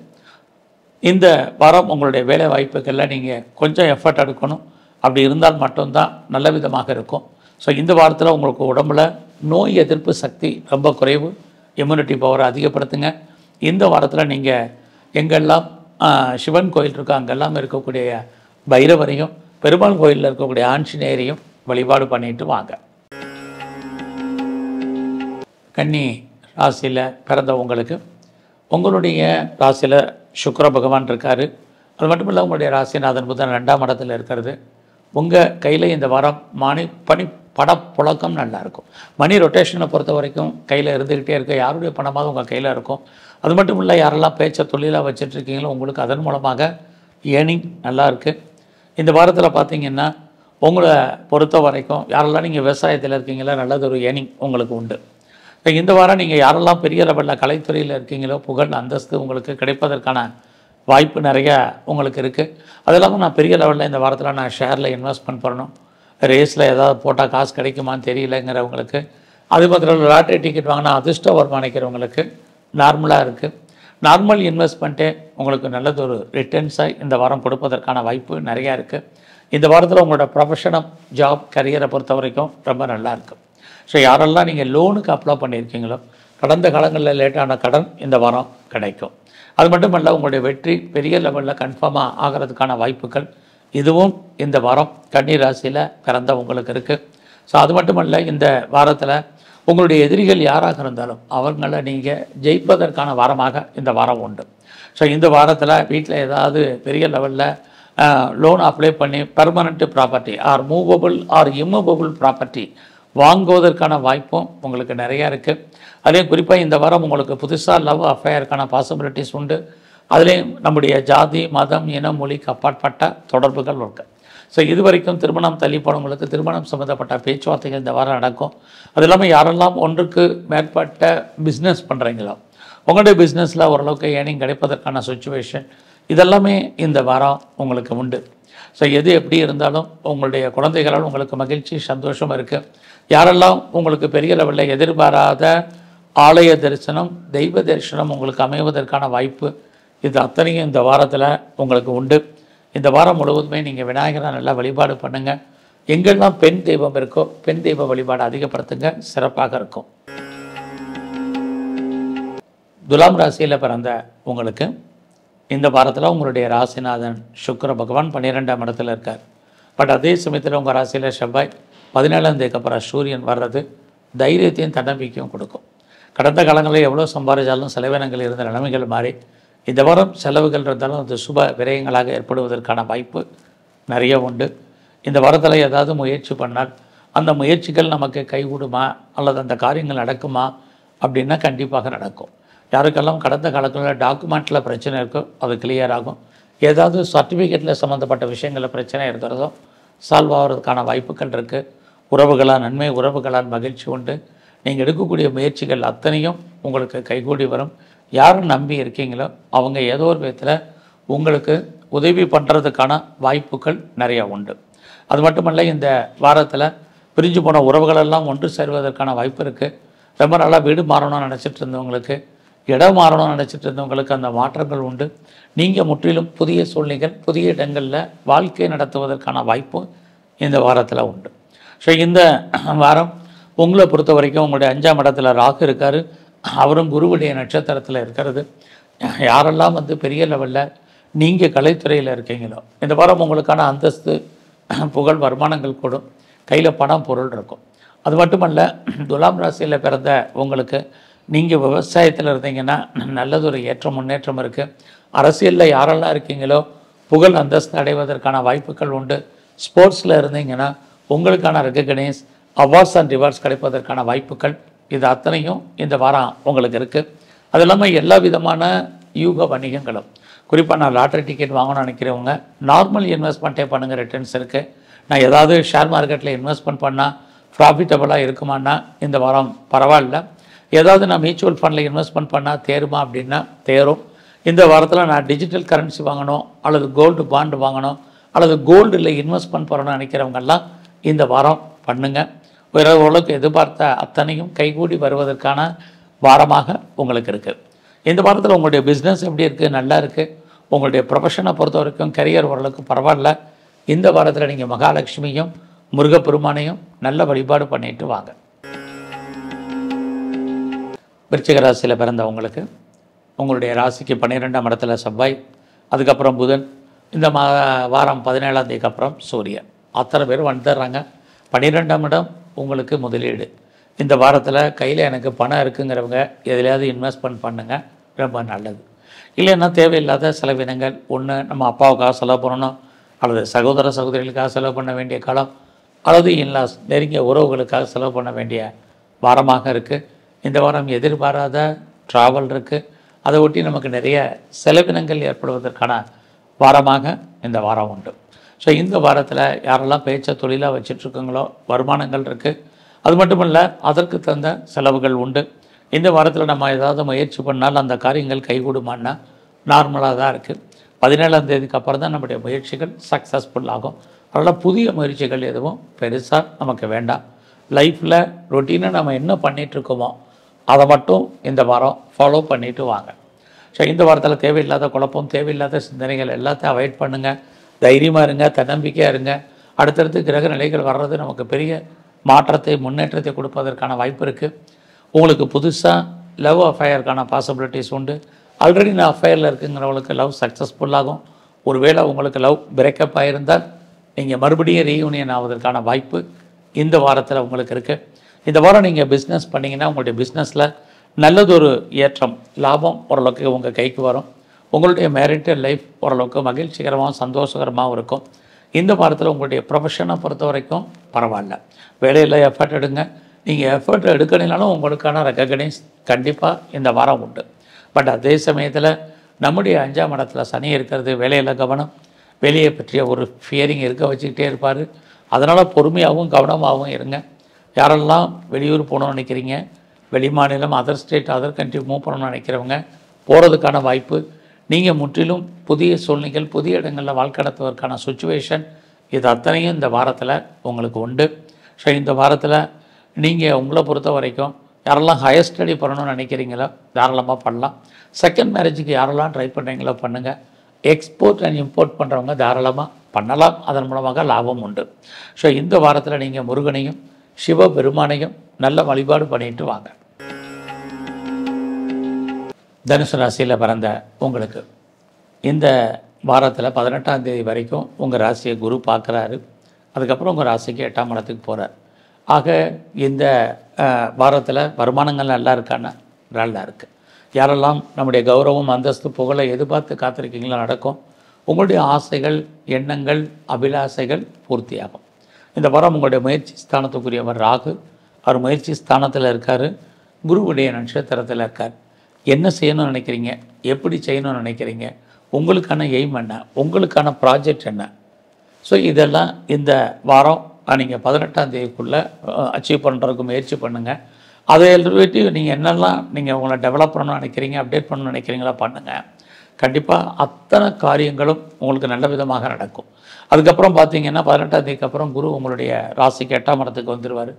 இந்த வாரம் உங்களுடைய வேலை வாய்ப்புகளில் நீங்கள் கொஞ்சம் எஃபர்ட் எடுக்கணும். அப்படி இருந்தால் மட்டும்தான் நல்ல விதமாக இருக்கும். ஸோ இந்த வாரத்தில் உங்களுக்கு உடம்புல நோய் எதிர்ப்பு சக்தி ரொம்ப குறைவு, இம்யூனிட்டி பவரை அதிகப்படுத்துங்க. இந்த வாரத்தில் நீங்கள் எங்கெல்லாம் சிவன் கோயில் இருக்கோ அங்கெல்லாம் இருக்கக்கூடிய பைரவரையும், பெருமாள் கோயிலில் இருக்கக்கூடிய ஆஞ்சநேயரையும் வழிபாடு பண்ணிட்டு வாங்க. கன்னி ராசியில் பிறந்தவங்களுக்கு உங்களுடைய ராசியில் சுக்கிர பகவான் இருக்கார். அது மட்டும் இல்லை, உங்களுடைய ராசிநாதன் புதன் 2ஆம் இடத்துல இருக்கிறது. உங்கள் கையில் இந்த வாரம் பணப்புழக்கம் நல்லாயிருக்கும். மணி ரொட்டேஷனை பொறுத்த வரைக்கும் கையில் இருந்துக்கிட்டே இருக்க, யாருடைய பணமாக உங்கள் கையில் இருக்கும். அது மட்டும் இல்லை, யாரெல்லாம் பேச்சை தொழிலாக வச்சிட்ருக்கீங்களோ உங்களுக்கு அதன் மூலமாக ஏர்னிங் நல்லா இருக்குது. இந்த வாரத்தில் பார்த்திங்கன்னா உங்களை பொறுத்த வரைக்கும் யாரெல்லாம் நீங்கள் விவசாயத்தில் இருக்கீங்களோ நல்லதொரு ஏர்னிங் உங்களுக்கு உண்டு. இந்த வாரம் நீங்கள் யாரெல்லாம் பெரிய லெவலில் கலைத்துறையில் இருக்கீங்களோ புகழ் அந்தஸ்து உங்களுக்கு கிடைப்பதற்கான வாய்ப்பு நிறைய உங்களுக்கு இருக்குது. அது இல்லாமல் நான் பெரிய லெவலில் இந்த வாரத்தில் நான் ஷேரில் இன்வெஸ்ட்மெண்ட் பண்ணணும், ரேஸில் ஏதாவது போட்டால் காசு கிடைக்குமான்னு தெரியலைங்கிறவங்களுக்கு, அது மாத்திரம் லாட்டரி டிக்கெட் வாங்கினா அதிர்ஷ்டம் வருமானிக்கிறவங்களுக்கு நார்மலாக இருக்குது. நார்மல் இன்வெஸ்ட்மெண்ட்டே உங்களுக்கு நல்லதொரு ரிட்டர்ன்ஸாக இந்த வாரம் கொடுப்பதற்கான வாய்ப்பு நிறையா இருக்குது. இந்த வாரத்தில் உங்களோட ப்ரொஃபஷனல் ஜாப் கரியரை பொறுத்த வரைக்கும் ரொம்ப நல்லா இருக்குது. ஸோ யாரெல்லாம் நீங்கள் லோனுக்கு அப்ளை பண்ணியிருக்கீங்களோ கடந்த காலங்களில் லேட்டான கடன் இந்த வாரம் கிடைக்கும். அது மட்டும் இல்லை, உங்களுடைய வெற்றி பெரிய லெவலில் கன்ஃபார்மாக ஆகிறதுக்கான வாய்ப்புகள் இதுவும் இந்த வாரம் கன்னி ராசியில் பிறந்த உங்களுக்கு இருக்குது. ஸோ அது மட்டும் இல்லை, இந்த வாரத்தில் உங்களுடைய எதிரிகள் யாராக இருந்தாலும் அவங்கள நீங்கள் ஜெயிப்பதற்கான வாரமாக இந்த வாரம் உண்டு. ஸோ இந்த வாரத்தில் வீட்டில் ஏதாவது பெரிய லெவலில் லோன் அப்ளை பண்ணி permanent property or movable or immovable property வாங்குவதற்கான வாய்ப்பும் உங்களுக்கு நிறையா இருக்குது. அதே குறிப்பாக இந்த வாரம் உங்களுக்கு புதுசாக லவ் அஃபேருக்கான பாசிபிலிட்டிஸ் உண்டு. அதுலேயும் நம்முடைய ஜாதி மதம் இனம் மொழிக்கு அப்பாற்பட்ட தொடர்புகள் இருக்குது. ஸோ இது வரைக்கும் திருமணம் தள்ளி போனவங்களுக்கு திருமணம் சம்மந்தப்பட்ட பேச்சுவார்த்தைகள் இந்த வாரம் நடக்கும். அது இல்லாமல் யாரெல்லாம் ஒன்றுக்கு மேற்பட்ட பிஸ்னஸ் பண்ணுறீங்களோ உங்களுடைய பிஸ்னஸில் ஓரளவுக்கு ஏர்னிங் கிடைப்பதற்கான சுச்சுவேஷன் இதெல்லாமே இந்த வாரம் உங்களுக்கு உண்டு. ஸோ எது எப்படி இருந்தாலும் உங்களுடைய குழந்தைகளால் உங்களுக்கு மகிழ்ச்சி சந்தோஷம் இருக்குது. யாரெல்லாம் உங்களுக்கு பெரிய லெவலில் எதிர்பாராத ஆலய தரிசனம் தெய்வ தரிசனம் உங்களுக்கு அமைவதற்கான வாய்ப்பு இது அத்தனையும் இந்த வாரத்தில் உங்களுக்கு உண்டு. இந்த வாரம் முழுவதுமே நீங்கள் விநாயகரை நல்லா வழிபாடு பண்ணுங்கள். எங்கெல்லாம் பெண் தெய்வம் இருக்கோ பெண் தெய்வ வழிபாடு அதிகப்படுத்துங்க, சிறப்பாக இருக்கும். துலாம் ராசியில் பிறந்த உங்களுக்கு இந்த வாரத்தில் உங்களுடைய ராசிநாதன் சுக்கிர பகவான் 12ஆம் இடத்துல இருக்கார். பட் அதே சமயத்தில் உங்கள் ராசியில் செவ்வாய் 17ஆம் தேதிக்கு அப்புறம் சூரியன் வர்றது தைரியத்தையும் தன்னம்பிக்கையும் கொடுக்கும். கடந்த காலங்களில் எவ்வளோ சம்பாதிச்சாலும் செலவினங்கள் இருந்த நிலைமைகள் மாறி இந்த வாரம் செலவுகள் இருந்தாலும் அது சுப விரயங்களாக ஏற்படுவதற்கான வாய்ப்பு நிறைய உண்டு. இந்த வாரத்தில் ஏதாவது முயற்சி பண்ணால் அந்த முயற்சிகள் நமக்கு கைகூடுமா அல்லது அந்த காரியங்கள் நடக்குமா அப்படின்னா கண்டிப்பாக நடக்கும். யாருக்கெல்லாம் கடந்த காலங்களில் டாக்குமெண்ட்டில் பிரச்சனை இருக்கோ அது கிளியர் ஆகும். ஏதாவது சர்டிஃபிகேட்டில் சம்மந்தப்பட்ட விஷயங்களில் பிரச்சனை இருக்கிறதோ சால்வ் ஆகிறதுக்கான வாய்ப்புகள் இருக்குது. உறவுகளால் நன்மை, உறவுகளால் மகிழ்ச்சி உண்டு. நீங்கள் எடுக்கக்கூடிய முயற்சிகள் அத்தனையும் உங்களுக்கு கைகூடி வரும். யாரும் நம்பி இருக்கீங்களோ அவங்க ஏதோ ஒரு விதத்தில் உங்களுக்கு உதவி பண்ணுறதுக்கான வாய்ப்புகள் நிறைய உண்டு. அது மட்டுமல்ல, இந்த வாரத்தில் பிரிஞ்சு போன உறவுகளெல்லாம் ஒன்று சேருவதற்கான வாய்ப்பு இருக்குது. ரொம்ப நாளாக வீடு மாறணும்னு நினச்சிட்டு இருந்தவங்களுக்கு, இடம் மாறணும்னு நினச்சிட்டு இருந்தவங்களுக்கு அந்த மாற்றங்கள் உண்டு. நீங்கள் முற்றிலும் புதிய சூழ்நிலைகள், புதிய இடங்களில் வாழ்க்கை நடத்துவதற்கான வாய்ப்பு இந்த வாரத்தில் உண்டு. ஸோ இந்த வாரம் உங்களை பொறுத்த வரைக்கும் உங்களுடைய 5ஆம் இடத்துல ராகு இருக்கார். அவரும் குருவுடைய நட்சத்திரத்தில் இருக்கிறது. யாரெல்லாம் பெரிய லெவலில் நீங்கள் கலைத்துறையில் இருக்கீங்களோ இந்த வாரம் உங்களுக்கான அந்தஸ்து, புகழ், வருமானங்கள் கூடும். கையில் பணம், பொருள் இருக்கும். அது மட்டுமல்ல, துலாம் ராசியில் பிறந்த உங்களுக்கு நீங்கள் விவசாயத்தில் இருந்தீங்கன்னா நல்லதொரு ஏற்றம், முன்னேற்றம் இருக்குது. அரசியலில் யாரெல்லாம் இருக்கீங்களோ புகழ், அந்தஸ்து அடைவதற்கான வாய்ப்புகள் உண்டு. ஸ்போர்ட்ஸில் இருந்தீங்கன்னா உங்களுக்கான ரெகக்னைஸ், அவார்ட்ஸ் அண்ட் ரிவார்ட்ஸ் கிடைப்பதற்கான வாய்ப்புகள் இது அத்தனையும் இந்த வாரம் உங்களுக்கு இருக்குது. அது இல்லாமல் எல்லா விதமான யூக வணிகங்களும், குறிப்பாக நான் லாட்ரி டிக்கெட் வாங்கணும்னு நினைக்கிறவங்க நார்மல் இன்வெஸ்ட்மெண்ட்டே பண்ணுங்கள், ரிட்டர்ன்ஸ் இருக்குது. நான் ஏதாவது ஷேர் மார்க்கெட்டில் இன்வெஸ்ட்மெண்ட் பண்ணால் ப்ராஃபிட்டபுளாக இருக்குமான்னா இந்த வாரம் பரவாயில்ல. ஏதாவது நான் மியூச்சுவல் ஃபண்டில் இன்வெஸ்ட்மெண்ட் பண்ணால் தேருமா அப்படின்னா தேரும். இந்த வாரத்தில் நான் டிஜிட்டல் கரன்சி வாங்கணும் அல்லது கோல்டு பாண்டு வாங்கணும் அல்லது கோல்டில் இன்வெஸ்ட்மெண்ட் பண்ணணும்னு நினைக்கிறவங்கெல்லாம் இந்த வாரம் பண்ணுங்கள். ஓரளவுக்கு எதிர்பார்த்த அத்தனையும் கைகூடி வருவதற்கான வாரமாக உங்களுக்கு இருக்குது. இந்த வாரத்தில் உங்களுடைய பிஸ்னஸ் எப்படி இருக்குது? நல்லா இருக்குது. உங்களுடைய ப்ரொஃபஷனை பொறுத்த வரைக்கும் கரியர் ஓரளவுக்கு பரவாயில்ல. இந்த வாரத்தில் நீங்கள் மகாலட்சுமியும் முருகப்பெருமானையும் நல்ல வழிபாடு பண்ணிட்டு வாங்க. விருச்சிக ராசியில் பிறந்தவங்களுக்கு உங்களுடைய ராசிக்கு 12ஆம் இடத்துல செவ்வாய், அதுக்கப்புறம் புதன், இந்த வாரம் 17ஆம் தேதிக்கு அப்புறம் சூரியன், அத்தனை பேர் வந்துடுறாங்க. 12ஆம் இடம் உங்களுக்கு முதலீடு. இந்த வாரத்தில் கையில் எனக்கு பணம் இருக்குங்கிறவங்க எதுலையாவது இன்வெஸ்ட்மெண்ட் பண்ணுங்கள், ரொம்ப நல்லது. இல்லைன்னா தேவையில்லாத செலவினங்கள், ஒன்று நம்ம அப்பாவுக்காக செலவு பண்ணணும் அல்லது சகோதர சகோதரிகளுக்காக செலவு பண்ண வேண்டிய காலம் அல்லது இன்லாஸ் நெருங்கிய உறவுகளுக்காக செலவு பண்ண வேண்டிய வாரமாக இருக்குது. இந்த வாரம் எதிர்பாராத ட்ராவல் இருக்குது. அதை ஒட்டி நமக்கு நிறைய செலவினங்கள் ஏற்படுவதற்கான வாரமாக இந்த வாரம் உண்டு. ஸோ இந்த வாரத்தில் யாரெல்லாம் பேச்சை தொழிலாக வச்சிட்ருக்கீங்களோ வருமானங்கள் இருக்குது. அது மட்டும் இல்லை, அதற்கு தகுந்த செலவுகள் உண்டு. இந்த வாரத்தில் நம்ம ஏதாவது முயற்சி பண்ணால் அந்த காரியங்கள் கைகூடுமான்னா நார்மலாக தான் இருக்குது. 17ஆம் தேதிக்கு அப்புறம் தான் நம்முடைய முயற்சிகள் சக்ஸஸ்ஃபுல் ஆகும். அதனால் புதிய முயற்சிகள் எதுவும் பெருசாக நமக்கு வேண்டாம். லைஃப்பில் ரொட்டீனாக நம்ம என்ன பண்ணிகிட்ருக்கோமோ அதை மட்டும் இந்த வாரம் ஃபாலோ பண்ணிவிட்டு வாங்க. ஸோ இந்த வாரத்தில் தேவையில்லாத குழப்பம், தேவையில்லாத சிந்தனைகள் எல்லாத்தையும் அவாய்ட் பண்ணுங்கள். தைரியமாக இருங்க, தன்னம்பிக்கையாக இருங்க. அடுத்தடுத்து கிரக நிலைகள் வர்றது நமக்கு பெரிய மாற்றத்தை, முன்னேற்றத்தை கொடுப்பதற்கான வாய்ப்பு இருக்குது. உங்களுக்கு புதுசாக லவ் அஃபையருக்கான பாசிபிலிட்டிஸ் உண்டு. ஆல்ரெடி நான் அஃபையரில் இருக்குங்கிறவங்களுக்கு லவ் சக்ஸஸ்ஃபுல்லாகும். ஒருவேளை உங்களுக்கு லவ் பிரேக்கப் ஆகியிருந்தால் நீங்கள் மறுபடியும் ரீயூனியன் ஆவதற்கான வாய்ப்பு இந்த வாரத்தில் உங்களுக்கு இருக்குது. இந்த வாரம் நீங்கள் பிஸ்னஸ் பண்ணிங்கன்னா உங்களுடைய பிஸ்னஸில் நல்லதொரு ஏற்றம், லாபம் ஓரளவுக்கு உங்கள் கைக்கு வரும். உங்களுடைய மேரிட்டல் லைஃப் ஓரளவுக்கு மகிழ்ச்சிகரமாகவும் சந்தோஷகரமாகவும் இருக்கும். இந்த வாரத்தில் உங்களுடைய ப்ரொஃபஷனை பொறுத்த வரைக்கும் பரவாயில்ல. வேலையில் எஃபர்ட் எடுங்க. நீங்கள் எஃபர்ட் எடுக்கணுனாலும் உங்களுக்கான ரெகக்னைஸ் கண்டிப்பாக இந்த வாரம் உண்டு. பட் அதே சமயத்தில் நம்முடைய 5ஆம் இடத்துல சனி இருக்கிறது. வேலையில் கவனம், வேலையை பற்றிய ஒரு ஃபியரிங் இருக்க வச்சுக்கிட்டே இருப்பார். அதனால் பொறுமையாகவும் கவனமாகவும் இருங்க. யாரெல்லாம் வெளியூர் போகணும்னு நினைக்கிறீங்க, வெளி மாநிலம், other state, other country move பண்ணணும்னு நினைக்கிறவங்க போகிறதுக்கான வாய்ப்பு. நீங்கள் முற்றிலும் புதிய சூழ்நிலைகள், புதிய இடங்களில் வாழ்க்கை நடத்துவதற்கான சுச்சுவேஷன் இது அத்தனையும் இந்த வாரத்தில் உங்களுக்கு உண்டு. ஸோ இந்த வாரத்தில் நீங்கள் உங்களை பொறுத்த வரைக்கும் யாரெல்லாம் ஹையர் ஸ்டடி பண்ணணும்னு நினைக்கிறீங்களோ தாராளமாக பண்ணலாம். செகண்ட் மேரேஜுக்கு யாரெல்லாம் ட்ரை பண்ணுறீங்களோ பண்ணுங்கள். எக்ஸ்போர்ட் அண்ட் இம்போர்ட் பண்ணுறவங்க தாராளமாக பண்ணலாம். அதன் மூலமாக லாபம் உண்டு. ஸோ இந்த வாரத்தில் நீங்கள் முருகனையும் சிவபெருமானையும் நல்ல வழிபாடு பண்ணிட்டு வாங்க. தனுசு ராசியில் பிறந்த உங்களுக்கு இந்த வாரத்தில் 18ஆம் தேதி வரைக்கும் உங்கள் ராசியை குரு பார்க்குறாரு. அதுக்கப்புறம் உங்கள் ராசிக்கு 8ஆம் இடத்துக்கு போகிறார். ஆக இந்த வாரத்தில் வருமானங்கள் நல்லா இருக்கான்னா நல்லா இருக்குது. யாரெல்லாம் நம்முடைய கௌரவம், அந்தஸ்து, புகழை எதிர்பார்த்து காத்திருக்கீங்களோ நடக்கும். உங்களுடைய ஆசைகள், எண்ணங்கள், அபிலாசைகள் பூர்த்தியாகும். இந்த வாரம் உங்களுடைய முயற்சி ஸ்தானத்துக்குரியவர் ராகு. அவர் முயற்சி ஸ்தானத்தில் இருக்கார், குருவுடைய நட்சத்திரத்தில் இருக்கார். என்ன செய்யணும்னு நினைக்கிறீங்க, எப்படி செய்யணும்னு நினைக்கிறீங்க, உங்களுக்கான எய்ம் என்ன, உங்களுக்கான ப்ராஜெக்ட் என்ன, ஸோ இதெல்லாம் இந்த வாரம் நீங்கள் 18ஆம் தேதிக்குள்ளே அச்சீவ் பண்ணுறதுக்கு முயற்சி பண்ணுங்கள். அதை எழுதிட்டு நீங்கள் என்னெல்லாம் நீங்கள் உங்களை டெவலப் பண்ணணும்னு நினைக்கிறீங்க, அப்டேட் பண்ணணும்னு நினைக்கிறீங்களா பண்ணுங்கள். கண்டிப்பாக அத்தனை காரியங்களும் உங்களுக்கு நல்ல விதமாக நடக்கும். அதுக்கப்புறம் பார்த்தீங்கன்னா 18ஆம் தேதிக்கு அப்புறம் குரு உங்களுடைய ராசிக்கு 8ஆம் இடத்துக்கு வந்துடுவார்.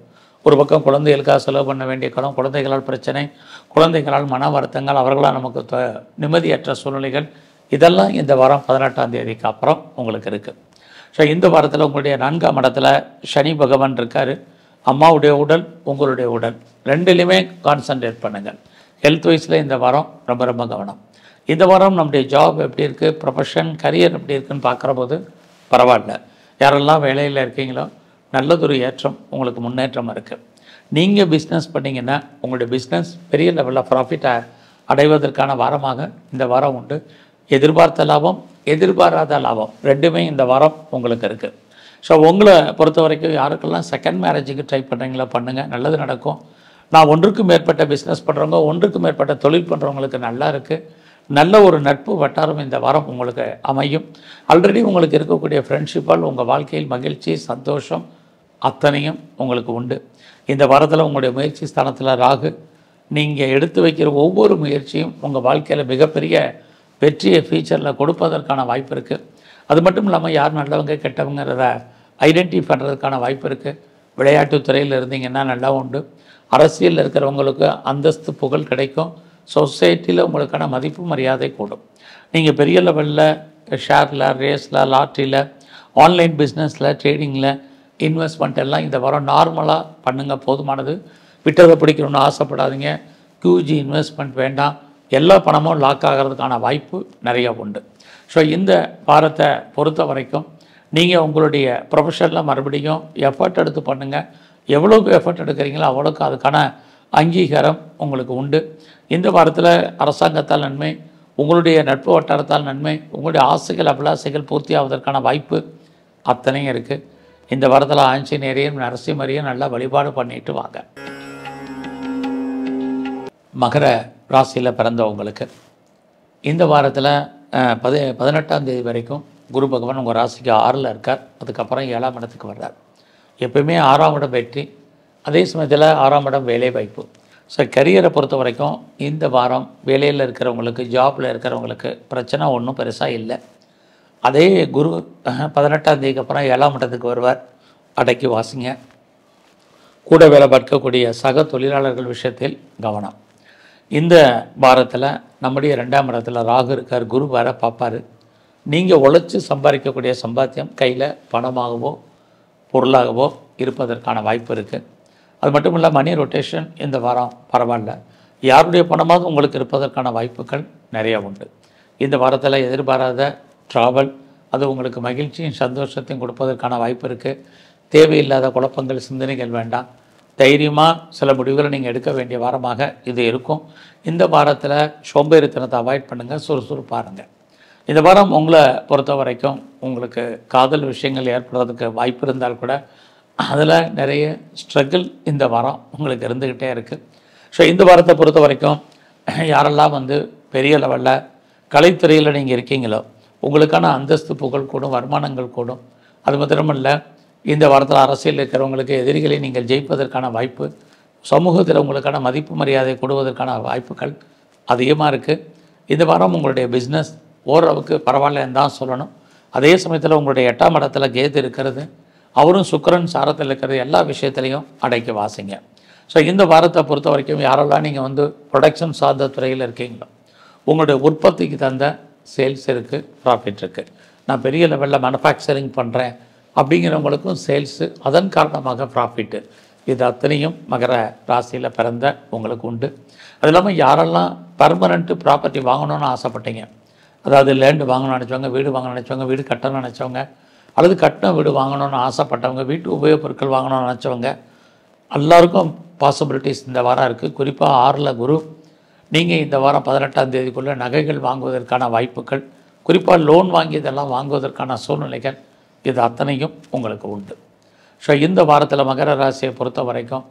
ஒரு பக்கம் குழந்தைகளுக்காக செலவு பண்ண வேண்டிய கடன், குழந்தைகளால் பிரச்சனை, குழந்தைகளால் மன வருத்தங்கள், அவர்களால் நமக்கு நிம்மதியற்ற சூழ்நிலைகள், இதெல்லாம் இந்த வாரம் 18ஆம் தேதிக்கு அப்புறம் உங்களுக்கு இருக்குது. ஸோ இந்த வாரத்தில் உங்களுடைய 4ஆம் இடத்துல சனி பகவான் இருக்கார். அம்மாவுடைய உடல், உங்களுடைய உடல் ரெண்டுலேயுமே கான்சன்ட்ரேட் பண்ணுங்கள். ஹெல்த் வைஸில் இந்த வாரம் ரொம்ப ரொம்ப கவனம். இந்த வாரம் நம்முடைய ஜாப் எப்படி இருக்குது, ப்ரொஃபஷன், கரியர் எப்படி இருக்குதுன்னு பார்க்குற போது பரவாயில்ல. யாரெல்லாம் வேலையில் இருக்கீங்களோ நல்லதொரு ஏற்றம், உங்களுக்கு முன்னேற்றம் இருக்குது. நீங்கள் பிஸ்னஸ் பண்ணிங்கன்னா உங்களுடைய பிஸ்னஸ் பெரிய லெவலில் ப்ராஃபிட்டை அடைவதற்கான வாரமாக இந்த வாரம் உண்டு. எதிர்பார்த்த லாபம், எதிர்பாராத லாபம் ரெண்டுமே இந்த வாரம் உங்களுக்கு இருக்குது. ஸோ உங்களை பொறுத்த வரைக்கும் யாருக்கெல்லாம் செகண்ட் மேரேஜுக்கு ட்ரை பண்ணுறீங்களோ பண்ணுங்கள், நல்லது நடக்கும். நான் ஒன்றுக்கும் மேற்பட்ட பிஸ்னஸ் பண்ணுறவங்க, ஒன்றுக்கும் மேற்பட்ட தொழில் பண்ணுறவங்களுக்கு நல்லா இருக்குது. நல்ல ஒரு நட்பு வட்டாரம் இந்த வாரம் உங்களுக்கு அமையும். ஆல்ரெடி உங்களுக்கு இருக்கக்கூடிய ஃப்ரெண்ட்ஷிப்பால் உங்கள் வாழ்க்கையில் மகிழ்ச்சி, சந்தோஷம் அத்தனையும் உங்களுக்கு உண்டு. இந்த வாரத்தில் உங்களுடைய முயற்சி ஸ்தானத்தில் ராகு. நீங்கள் எடுத்து வைக்கிற ஒவ்வொரு முயற்சியும் உங்கள் வாழ்க்கையில் மிகப்பெரிய வெற்றியை ஃபியூச்சரில் கொடுப்பதற்கான வாய்ப்பு இருக்குது. அது மட்டும் இல்லாமல் யார் நல்லவங்க கெட்டவங்கிறத ஐடென்டிஃபை பண்ணுறதுக்கான வாய்ப்பு இருக்குது. விளையாட்டுத்துறையில் இருந்தீங்கன்னா நல்லா உண்டு. அரசியலில் இருக்கிறவங்களுக்கு அந்தஸ்து, புகழ் கிடைக்கும். சொசைட்டியில் உங்களுக்கான மதிப்பு, மரியாதை கூடும். நீங்கள் பெரிய லெவலில் ஷேரில், ரேஸில், லாட்ரியில், ஆன்லைன் பிஸ்னஸில், ட்ரேடிங்கில் இன்வெஸ்ட்மெண்ட் எல்லாம் இந்த வாரம் நார்மலாக பண்ணுங்கள், போதுமானது. விட்டதை பிடிக்கணும்னு ஆசைப்படாதீங்க. QG இன்வெஸ்ட்மெண்ட் வேண்டாம். எல்லா பணமும் லாக் ஆகிறதுக்கான வாய்ப்பு நிறைய உண்டு. ஸோ இந்த வாரத்தை பொறுத்த வரைக்கும் நீங்கள் உங்களுடைய ப்ரொஃபஷனில் மறுபடியும் எஃபர்ட் எடுத்து பண்ணுங்கள். எவ்வளோக்கு எஃபர்ட் எடுக்கிறீங்களோ அவ்வளோக்கு அதுக்கான அங்கீகாரம் உங்களுக்கு உண்டு. இந்த வாரத்தில் அரசாங்கத்தால் நன்மை, உங்களுடைய நட்பு வட்டாரத்தால் நன்மை, உங்களுடைய ஆசைகள், அபிலாசைகள் பூர்த்தி ஆவதற்கான வாய்ப்பு அத்தனையும் இருக்குது. இந்த வாரத்தில் ஆஞ்சநேயரையும் நரசிம்மரையும் நல்லா வழிபாடு பண்ணிட்டு வாங்க. மகர ராசியில் பிறந்தவங்களுக்கு இந்த வாரத்தில் 18ஆம் தேதி வரைக்கும் குரு பகவான் உங்கள் ராசிக்கு 6ல் இருக்கார். அதுக்கப்புறம் 7ஆம் இடத்துக்கு வர்றார். எப்பயுமே 6ஆம் இடம் வெற்றி, அதே சமயத்தில் 6ஆம் இடம் வேலை வாய்ப்பு. ஸோ கரியரை பொறுத்த வரைக்கும் இந்த வாரம் வேலையில் இருக்கிறவங்களுக்கு, ஜாபில் இருக்கிறவங்களுக்கு பிரச்சனை ஒன்றும் பெருசாக இல்லை. அதே குரு 18ஆம் தேதிக்கு அப்புறம் 7ஆம் இடத்துக்கு வருவார். அடக்கி வாசிங்க. கூட வேலை பார்க்கக்கூடிய சக தொழிலாளர்கள் விஷயத்தில் கவனம். இந்த வாரத்தில் நம்முடைய 2ஆம் இடத்துல ராகு இருக்கார். குரு வர பார்ப்பார். நீங்கள் உழைச்சி சம்பாதிக்கக்கூடிய சம்பாத்தியம் கையில் பணமாகவோ பொருளாகவோ இருப்பதற்கான வாய்ப்பு இருக்குது. அது மட்டும் இல்லை, மணி ரொட்டேஷன் இந்த வாரம் பரவாயில்ல. யாருடைய பணமாக உங்களுக்கு இருப்பதற்கான வாய்ப்புகள் நிறையா உண்டு. இந்த வாரத்தில் எதிர்பாராத ட்ராவல், அது உங்களுக்கு மகிழ்ச்சியும் சந்தோஷத்தையும் கொடுப்பதற்கான வாய்ப்பு இருக்குது. தேவையில்லாத குழப்பங்கள், சிந்தனைகள் வேண்டாம். தைரியமாக சில முடிவுகளை நீங்கள் எடுக்க வேண்டிய வாரமாக இது இருக்கும். இந்த வாரத்தில் சோம்பேறித்தனத்தை அவாய்ட் பண்ணுங்கள், சுறுசுறுப்பாருங்க. இந்த வாரம் உங்களை பொறுத்த வரைக்கும் உங்களுக்கு காதல் விஷயங்கள் ஏற்படுறதுக்கு வாய்ப்பு இருந்தால் கூட அதில் நிறைய ஸ்ட்ரகிள் இந்த வாரம் உங்களுக்கு இருந்துக்கிட்டே இருக்குது. ஸோ இந்த வாரத்தை பொறுத்த வரைக்கும் யாரெல்லாம் பெரிய லெவலில் கலைத்துறையில் நீங்கள் இருக்கீங்களோ உங்களுக்கான அந்தஸ்து, புகழ் கூடும், வருமானங்கள் கூடும். அது மாத்திரமல்ல, இந்த வாரத்தில் அரசியல் இருக்கிறவங்களுக்கு எதிரிகளை நீங்கள் ஜெயிப்பதற்கான வாய்ப்பு, சமூகத்தில் உங்களுக்கான மதிப்பு, மரியாதை கொடுவதற்கான வாய்ப்புகள் அதிகமாக இருக்குது. இந்த வாரம் உங்களுடைய பிஸ்னஸ் ஓரளவுக்கு பரவாயில்லன்னு தான் சொல்லணும். அதே சமயத்தில் உங்களுடைய 8ஆம் இடத்துல கேது இருக்கிறது, அவரும் சுக்கிரன் சாரத்தில் இருக்கிறது, எல்லா விஷயத்துலையும் அடக்கி வாசிங்க. ஸோ இந்த வாரத்தை பொறுத்த வரைக்கும் யாரெல்லாம் நீங்கள் ப்ரொடக்ஷன் சார்ந்த துறையில் இருக்கீங்களோ உங்களுடைய உற்பத்திக்கு தந்த சேல்ஸ் இருக்குது, ப்ராஃபிட் இருக்குது. நான் பெரிய லெவலில் மேனுஃபேக்சரிங் பண்ணுறேன் அப்படிங்கிறவங்களுக்கும் சேல்ஸு, அதன் காரணமாக ப்ராஃபிட்டு. இது அத்தனையும் மகர ராசியில் பிறந்த உங்களுக்கு உண்டு. அது இல்லாமல் யாரெல்லாம் பர்மனெண்ட்டு ப்ராப்பர்ட்டி வாங்கணும்னு ஆசைப்பட்டீங்க, அதாவது லேண்டு வாங்கணும்னு நினச்சவங்க, வீடு வாங்கணும்னு நினச்சவங்க, வீடு கட்டணும்னு நினச்சவங்க, அல்லது கட்டின வீடு வாங்கணும்னு ஆசைப்பட்டவங்க, வீட்டு உபயோகப் பொருட்கள் வாங்கணும்னு நினச்சவங்க எல்லாருக்கும் பாசிபிலிட்டிஸ் இந்த வாரம் இருக்குது. குறிப்பாக 6ல் குரு. நீங்கள் இந்த வாரம் 18ஆம் தேதிக்குள்ளே நகைகள் வாங்குவதற்கான வாய்ப்புகள், குறிப்பாக லோன் வாங்கி இதெல்லாம் வாங்குவதற்கான சூழ்நிலைகள் இது அத்தனையும் உங்களுக்கு உண்டு. ஸோ இந்த வாரத்தில் மகர ராசியை பொறுத்த வரைக்கும்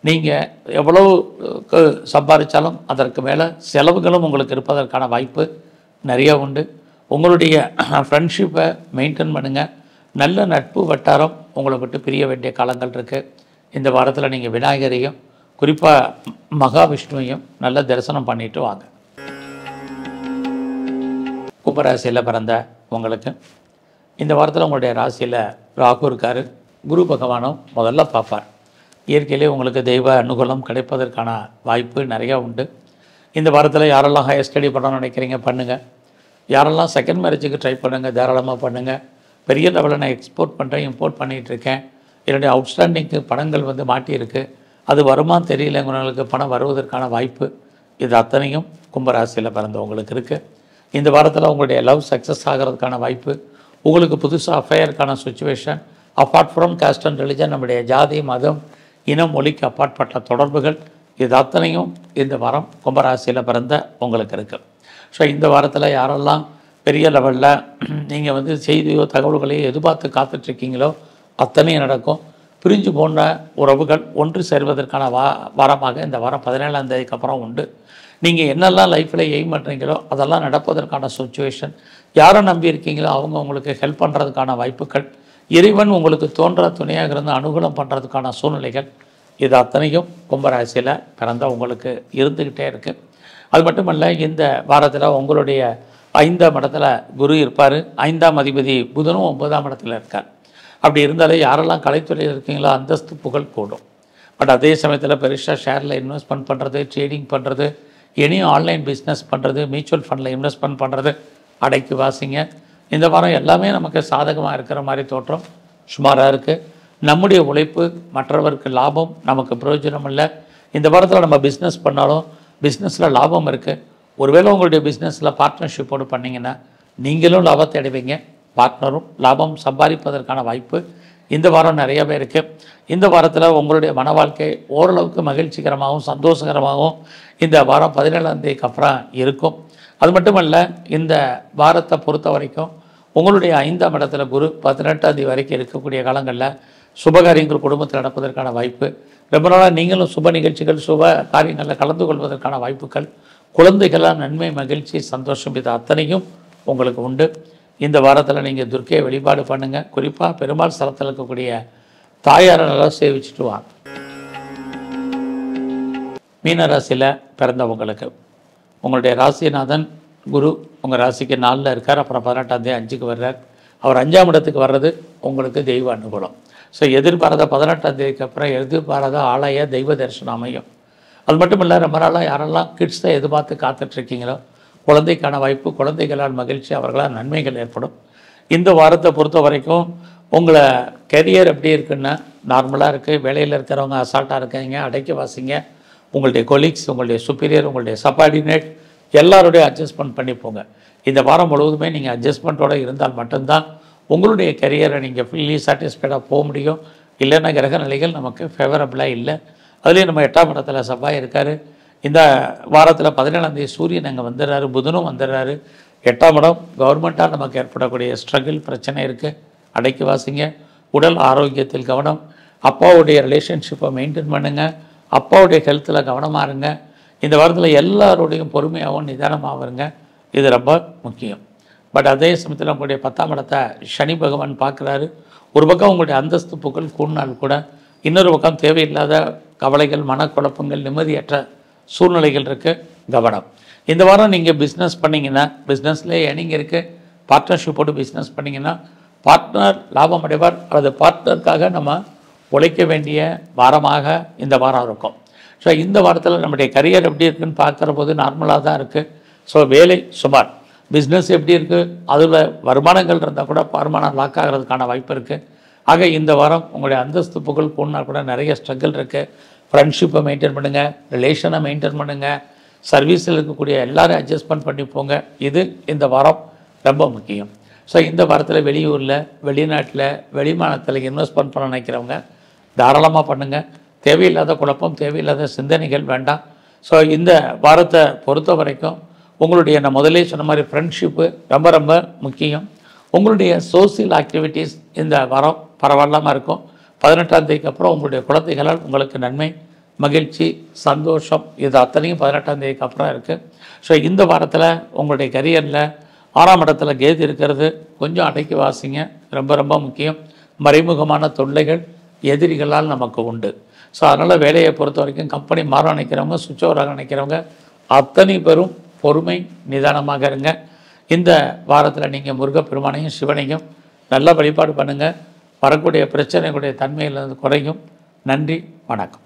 நீங்கள் எவ்வளவுக்கு சம்பாதிச்சாலும் அதற்கு மேலே செலவுகளும் உங்களுக்கு இருப்பதற்கான வாய்ப்பு நிறைய உண்டு. உங்களுடைய ஃப்ரெண்ட்ஷிப்பை மெயின்டைன் பண்ணுங்கள். நல்ல நட்பு வட்டாரம் உங்களை விட்டு பிரிய வேண்டிய காலங்கள் இருக்குது. இந்த வாரத்தில் நீங்கள் விநாயகரையும் குறிப்பாக மகாவிஷ்ணுவையும் நல்ல தரிசனம் பண்ணிட்டு வாங்க. கும்பராசியில் பிறந்த உங்களுக்கு இந்த வாரத்தில் உங்களுடைய ராசியில் ராகு இருக்கார். குரு பகவானும் முதல்ல பார்ப்பார். இயற்கையிலே உங்களுக்கு தெய்வ அனுகூலம் கிடைப்பதற்கான வாய்ப்பு நிறையா உண்டு. இந்த வாரத்தில் யாரெல்லாம் ஹையர் ஸ்டடி பண்ணணும்னு நினைக்கிறீங்க பண்ணுங்கள். யாரெல்லாம் செகண்ட் மேரேஜுக்கு ட்ரை பண்ணுங்கள், தாராளமாக பண்ணுங்கள். பெரிய லெவலில் நான் எக்ஸ்போர்ட் பண்ணுறேன், இம்போர்ட் பண்ணிகிட்ருக்கேன், என்னுடைய அவுட்ஸ்டாண்டிங்க்கு பணங்கள் வந்து மாட்டியிருக்கு, அது வருமானு தெரியலங்கிறவங்களுக்கு பணம் வருவதற்கான வாய்ப்பு இது அத்தனையும் கும்பராசியில் பிறந்தவங்களுக்கு இருக்குது. இந்த வாரத்தில் உங்களுடைய லவ் சக்ஸஸ் ஆகிறதுக்கான வாய்ப்பு, உங்களுக்கு புதுசாக அஃபையருக்கான situation, apart from caste and religion, நம்முடைய ஜாதி மதம் இனம் மொழிக்கு அப்பாற்பட்ட தொடர்புகள் இது அத்தனையும் இந்த வாரம் கும்பராசியில் பிறந்த உங்களுக்கு இருக்குது. ஸோ இந்த வாரத்தில் யாரெல்லாம் பெரிய லெவலில் நீங்கள் வந்து செய்தியோ தகவல்களையோ எதிர்பார்த்து காத்துட்ருக்கீங்களோ அத்தனையும் நடக்கும். பிரிஞ்சு போன உறவுகள் ஒன்று சேர்வதற்கான வாரமாக இந்த வாரம் 17ஆம் தேதிக்கு அப்புறம் உண்டு. நீங்கள் என்னெல்லாம் லைஃப்பில் எய்ம் பண்ணுறீங்களோ அதெல்லாம் நடப்பதற்கான சுச்சுவேஷன், யாரை நம்பி இருக்கீங்களோ அவங்க உங்களுக்கு ஹெல்ப் பண்ணுறதுக்கான வாய்ப்புகள், இறைவன் உங்களுக்கு தோன்ற துணையாக இருந்து அனுகூலம் பண்ணுறதுக்கான சூழ்நிலைகள் இது அத்தனையும் கும்பராசியில் பிறந்த உங்களுக்கு இருந்துக்கிட்டே இருக்குது. அது மட்டுமல்ல, இந்த வாரத்தில் உங்களுடைய 5ஆம் இடத்துல குரு இருப்பார். 5ஆம் அதிபதி புதனும் 9ஆம் இடத்துல இருக்கார். அப்படி இருந்தாலே யாரெல்லாம் கலைத்துறையில் இருக்கீங்களோ அந்தஸ்து புகழ் கூடும். பட் அதே சமயத்தில் பெருசாக ஷேரில் இன்வெஸ்ட்மெண்ட் பண்ணுறது, ட்ரேடிங் பண்ணுறது, இனியும் ஆன்லைன் பிஸ்னஸ் பண்ணுறது, மியூச்சுவல் ஃபண்டில் இன்வெஸ்ட்மெண்ட் பண்ணுறது அடைக்கி வாசிங்க. இந்த வாரம் எல்லாமே நமக்கு சாதகமாக இருக்கிற மாதிரி தோற்றம் சுமாராக இருக்குது. நம்முடைய உழைப்பு மற்றவருக்கு லாபம், நமக்கு பிரயோஜனம் இல்லை. இந்த வாரத்தில் நம்ம பிஸ்னஸ் பண்ணாலும் பிஸ்னஸில் லாபம் இருக்குது. ஒருவேளை உங்களுடைய பிஸ்னஸில் பார்ட்னர்ஷிப்போடு பண்ணிங்கன்னா நீங்களும் லாபத்தை அடைவீங்க, பார்ட்னரும் லாபம் சம்பாதிப்பதற்கான வாய்ப்பு இந்த வாரம் நிறையவே இருக்குது. இந்த வாரத்தில் உங்களுடைய மன வாழ்க்கை ஓரளவுக்கு மகிழ்ச்சிகரமாகவும் சந்தோஷகரமாகவும் இந்த வாரம் 17ஆம் தேதிக்கு அப்புறம் இருக்கும். அது மட்டுமல்ல, இந்த வாரத்தை பொறுத்த வரைக்கும் உங்களுடைய 5ஆம் இடத்துல குரு 18ஆம் தேதி வரைக்கும் இருக்கக்கூடிய காலங்களில் சுபகாரியங்கள் குடும்பத்தில் நடப்பதற்கான வாய்ப்பு, ரொம்ப நாளாக நீங்களும் சுப நிகழ்ச்சிகள் சுப காரியங்களில் கலந்து கொள்வதற்கான வாய்ப்புகள், குழந்தைகளாக நன்மை மகிழ்ச்சி சந்தோஷம் இது அத்தனையும் உங்களுக்கு உண்டு. இந்த வாரத்தில் நீங்கள் துர்க்கையை வழிபாடு பண்ணுங்கள். குறிப்பாக பெருமாள் ஸ்தலத்தில் இருக்கக்கூடிய தாயாரை நல்லா சேவிச்சுட்டு வாங்க. மீன ராசியில் பிறந்தவங்களுக்கு உங்களுடைய ராசிநாதன் குரு உங்கள் ராசிக்கு 4ல் இருக்கார். அப்புறம் 18ஆம் தேதி 5க்கு வர்றார். அவர் 5ஆம் இடத்துக்கு வர்றது உங்களுக்கு தெய்வ அனுகூலம். ஸோ எதிர்பாராத 18ஆம் தேதிக்கு அப்புறம் எதிர்பாராத ஆலய தெய்வ தரிசனம் அமையும். அது மட்டும் இல்லை, ரொம்ப நாளாக யாரெல்லாம் கிட்ஸை எதிர்பார்த்து காத்துட்ருக்கீங்களோ குழந்தைக்கான வாய்ப்பு, குழந்தைகளால் மகிழ்ச்சி, அவர்களால் நன்மைகள் ஏற்படும். இந்த வாரத்தை பொறுத்த வரைக்கும் உங்களை கெரியர் எப்படி இருக்குன்னா நார்மலாக இருக்குது. வேலையில் இருக்கிறவங்க அசால்ட்டாக இருக்கீங்க, அடைக்க வாசிங்க. உங்களுடைய கொலீக்ஸ், உங்களுடைய சுப்பீரியர், உங்களுடைய சப்பார்டினேட் எல்லாரோடையும் அட்ஜஸ்ட்மெண்ட் பண்ணிப்போங்க. இந்த வாரம் முழுவதுமே நீங்கள் அட்ஜஸ்ட்மெண்ட்டோடு இருந்தால் மட்டும்தான் உங்களுடைய கெரியரை நீங்கள் ஃபுல்லி சாட்டிஸ்ஃபைடாக போக முடியும். இல்லைன்னா கிரக நிலைகள் நமக்கு ஃபேவரபிளாக இல்லை. அதுலேயும் நம்ம 8ஆம் இடத்துல செவ்வாய் இருக்கார். இந்த வாரத்தில் 17ஆம் தேதி சூரியன் அங்கே வந்துடுறாரு, புதனும் வந்துடுறாரு. 8ஆம் இடம் கவர்மெண்ட்டால் நமக்கு ஏற்படக்கூடிய ஸ்ட்ரகிள் பிரச்சனை இருக்குது, அடைக்கி வாசிங்க. உடல் ஆரோக்கியத்தில் கவனம், அப்பாவுடைய ரிலேஷன்ஷிப்பை மெயின்டைன் பண்ணுங்கள், அப்பாவுடைய ஹெல்த்தில் கவனமாக இருங்க. இந்த வாரத்தில் எல்லாரோடையும் பொறுமையாகவும் நிதானமாக இருங்க, இது ரொம்ப முக்கியம். பட் அதே சமயத்தில் உங்களுடைய 10ஆம் இடத்தை சனி பகவான் பார்க்குறாரு. ஒரு பக்கம் உங்களுடைய அந்தஸ்து புகழ் கூடினால் கூட இன்னொரு பக்கம் தேவையில்லாத கவலைகள், மனக்குழப்பங்கள், நிம்மதியற்ற சூழ்நிலைகள் இருக்குது, கவனம். இந்த வாரம் நீங்கள் பிஸ்னஸ் பண்ணிங்கன்னா பிஸ்னஸ்லேயே ஏர்னிங் இருக்குது. பார்ட்னர்ஷிப்போடு பிஸ்னஸ் பண்ணிங்கன்னா பார்ட்னர் லாபம் அடைவார், அல்லது பார்ட்னருக்காக நம்ம உழைக்க வேண்டிய வாரமாக இந்த வாரம் இருக்கும். ஸோ இந்த வாரத்தில் நம்முடைய கரியர் எப்படி இருக்குதுன்னு பார்க்குற போது நார்மலாக தான் இருக்குது. ஸோ வேலை சுமார், பிஸ்னஸ் எப்படி இருக்குது, அதில் வருமானங்கள் இருந்தால் கூட வருமானம் லாக் ஆகிறதுக்கான வாய்ப்பு இருக்குது. ஆக இந்த வாரம் உங்களுடைய அந்தஸ்து புகழ் போனா கூட நிறைய ஸ்ட்ரகிள் இருக்குது. ஃப்ரெண்ட்ஷிப்பை மெயின்டைன் பண்ணுங்கள், ரிலேஷனை மெயின்டைன் பண்ணுங்கள், சர்வீஸில் இருக்கக்கூடிய எல்லாரும் அட்ஜஸ்ட்மெண்ட் பண்ணி போங்க. இது இந்த வாரம் ரொம்ப முக்கியம். ஸோ இந்த வாரத்தில் வெளியூரில், வெளிநாட்டில், வெளிமாநிலத்தில் இன்வெஸ்ட்மெண்ட் பண்ண நினைக்கிறவங்க தாராளமாக பண்ணுங்கள். தேவையில்லாத குழப்பம், தேவையில்லாத சிந்தனைகள் வேண்டாம். ஸோ இந்த வாரத்தை பொறுத்த வரைக்கும் உங்களுடைய, நான் முதலே சொன்ன மாதிரி, ஃப்ரெண்ட்ஷிப்பு ரொம்ப ரொம்ப முக்கியம். உங்களுடைய சோசியல் ஆக்டிவிட்டீஸ் இந்த வாரம் பரவாயில்லாமல் இருக்கும். 18ஆம் தேதிக்கு அப்புறம் உங்களுடைய குழந்தைகளால் உங்களுக்கு நன்மை, மகிழ்ச்சி, சந்தோஷம், இது அத்தனையும் 18ஆம் தேதிக்கு அப்புறம் இருக்குது. ஸோ இந்த வாரத்தில் உங்களுடைய கரியரில் 6ஆம் இடத்துல கேது இருக்கிறது, கொஞ்சம் அடக்கி வாசிங்க, ரொம்ப ரொம்ப முக்கியம். மறைமுகமான தொல்லைகள் எதிரிகளால் நமக்கு உண்டு. ஸோ அதனால் வேலையை பொறுத்த வரைக்கும் கம்பெனி மாற நினைக்கிறவங்க, சுவிட்ச் ஓவராக நினைக்கிறவங்க அத்தனை பேரும் பொறுமை, நிதானமாக இருங்க. இந்த வாரத்தில் நீங்கள் முருகப்பெருமானையும் சிவனையும் நல்லா வழிபாடு பண்ணுங்கள். வரக்கூடிய பிரச்சனைகளுடைய தன்மையிலிருந்து குறையும். நன்றி, வணக்கம்.